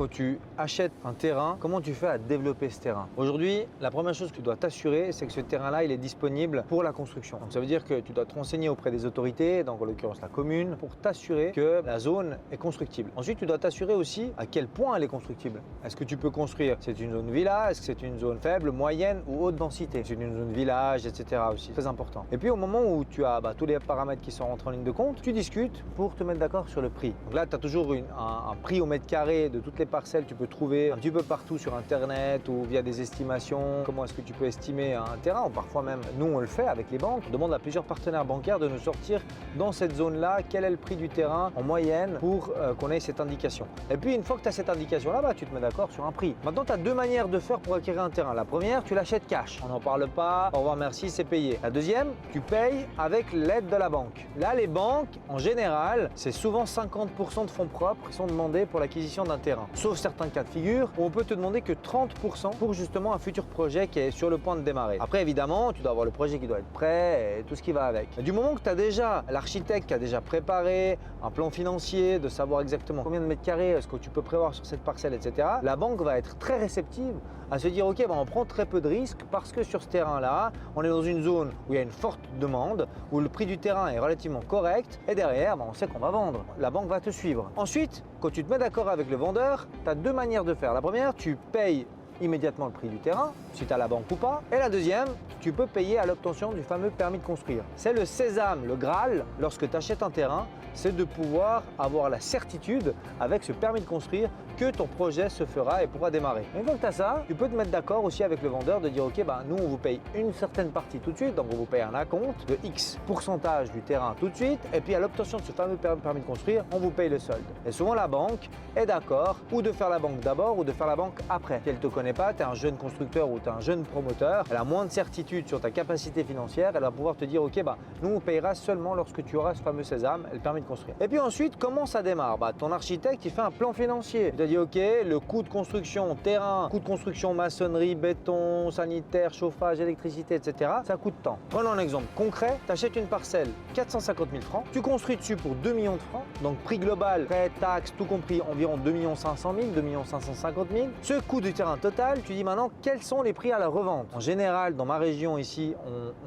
quand tu achètes un terrain, comment tu fais à développer ce terrain? Aujourd'hui, la première chose que tu dois t'assurer, c'est que ce terrain-là, il est disponible pour la construction. Donc ça veut dire que tu dois te renseigner auprès des autorités, donc en l'occurrence la commune, pour t'assurer que la zone est constructible. Ensuite, tu dois t'assurer aussi à quel point elle est constructible. Est-ce que tu peux construire? C'est une zone villa? Est-ce que c'est une zone faible, moyenne ou haute densité? C'est une zone village, etc. aussi. Très important. Et puis au moment où tu as tous les paramètres qui sont rentrés en ligne de compte, tu discutes pour te mettre d'accord sur le prix. Donc là, tu as toujours un prix au mètre carré de toutes les parcelles. Tu peux trouver un petit peu partout sur Internet ou via des estimations. Comment est-ce que tu peux estimer un terrain? Ou parfois même, nous, on le fait avec les banques. On demande à plusieurs partenaires bancaires de nous sortir dans cette zone-là quel est le prix du terrain en moyenne pour qu'on ait cette indication. Et puis, une fois que tu as cette indication-là, tu te mets d'accord sur un prix. Maintenant, tu as deux manières de faire pour acquérir un terrain. La première, tu l'achètes cash. On n'en parle pas. Au revoir, merci, c'est payé. La deuxième, tu payes avec l'aide de la banque. Là, les banques, en général, c'est souvent 50% de fonds propres qui sont demandés pour l'acquisition d'un terrain. Sauf certains cas de figure où on peut te demander que 30% pour justement un futur projet qui est sur le point de démarrer. Après, évidemment, tu dois avoir le projet qui doit être prêt et tout ce qui va avec. Mais du moment que tu as déjà l'architecte qui a déjà préparé un plan financier, de savoir exactement combien de mètres carrés est-ce que tu peux prévoir sur cette parcelle, etc., la banque va être très réceptive à se dire ok, on prend très peu de risques parce que sur ce terrain-là, on est dans une zone où il y a une forte demande, où le prix du terrain est relativement correct et derrière, on sait qu'on va vendre. La banque va te suivre. Ensuite, quand tu te mets d'accord avec le vendeur, tu as deux manières de faire. La première, tu payes immédiatement le prix du terrain, si tu as la banque ou pas. Et la deuxième, tu peux payer à l'obtention du fameux permis de construire. C'est le sésame, le Graal, lorsque tu achètes un terrain, c'est de pouvoir avoir la certitude avec ce permis de construire que ton projet se fera et pourra démarrer. Une fois que tu as ça, tu peux te mettre d'accord aussi avec le vendeur de dire ok, nous on vous paye une certaine partie tout de suite, donc on vous paye un acompte de X pourcentage du terrain tout de suite, et puis à l'obtention de ce fameux permis de construire, on vous paye le solde. Et souvent la banque est d'accord ou de faire la banque d'abord ou de faire la banque après. Si elle ne te connaît pas, tu es un jeune constructeur ou tu es un jeune promoteur, elle a moins de certitude sur ta capacité financière, elle va pouvoir te dire ok, nous on payera seulement lorsque tu auras ce fameux sésame et le permis de construire. Et puis ensuite, comment ça démarre? Ton architecte, il fait un plan financier. Il te dit ok, le coût de construction terrain, coût de construction maçonnerie, béton, sanitaire, chauffage, électricité, etc. Ça coûte tant. Prenons un exemple concret, tu achètes une parcelle 450 000 francs, tu construis dessus pour 2 millions de francs, donc prix global, frais, taxes, tout compris, environ 2 500 000, 2 550 000. Ce coût du terrain total, tu dis maintenant quels sont les prix à la revente. En général, dans ma région ici,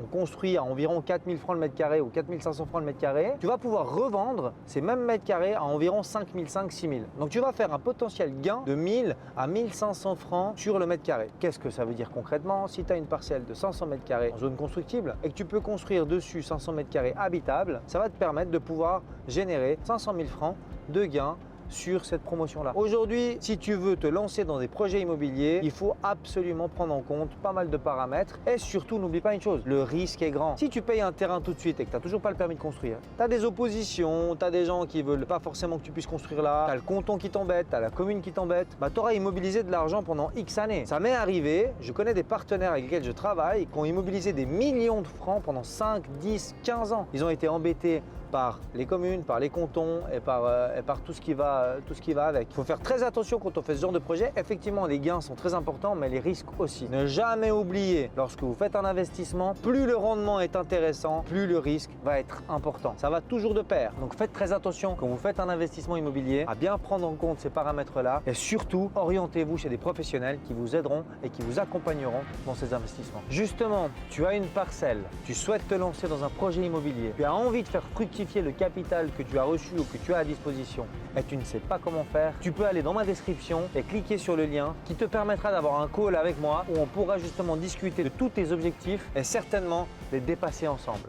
on construit à environ 4 000 francs le mètre carré ou 4 500 francs le mètre carré. Tu vas pouvoir revendre ces mêmes mètres carrés à environ 5 500, 6 000. Donc tu vas faire un potentiel gain de 1000 à 1500 francs sur le mètre carré. Qu'est-ce que ça veut dire concrètement? Si tu as une parcelle de 500 mètres carrés en zone constructible et que tu peux construire dessus 500 mètres carrés habitables, ça va te permettre de pouvoir générer 500 000 francs de gains sur cette promotion-là. Aujourd'hui, si tu veux te lancer dans des projets immobiliers, il faut absolument prendre en compte pas mal de paramètres et surtout, n'oublie pas une chose, le risque est grand. Si tu payes un terrain tout de suite et que tu n'as toujours pas le permis de construire, tu as des oppositions, tu as des gens qui veulent pas forcément que tu puisses construire là, tu as le canton qui t'embête, tu as la commune qui t'embête, tu auras immobilisé de l'argent pendant X années. Ça m'est arrivé, je connais des partenaires avec lesquels je travaille qui ont immobilisé des millions de francs pendant 5, 10, 15 ans. Ils ont été embêtés par les communes, par les cantons et par tout ce qui va avec. Il faut faire très attention quand on fait ce genre de projet. Effectivement, les gains sont très importants, mais les risques aussi. Ne jamais oublier, lorsque vous faites un investissement, plus le rendement est intéressant, plus le risque va être important. Ça va toujours de pair. Donc faites très attention quand vous faites un investissement immobilier à bien prendre en compte ces paramètres-là et surtout, orientez-vous chez des professionnels qui vous aideront et qui vous accompagneront dans ces investissements. Justement, tu as une parcelle, tu souhaites te lancer dans un projet immobilier, tu as envie de faire fructifier le capital que tu as reçu ou que tu as à disposition et tu ne sais pas comment faire, tu peux aller dans ma description et cliquer sur le lien qui te permettra d'avoir un call avec moi où on pourra justement discuter de tous tes objectifs et certainement les dépasser ensemble.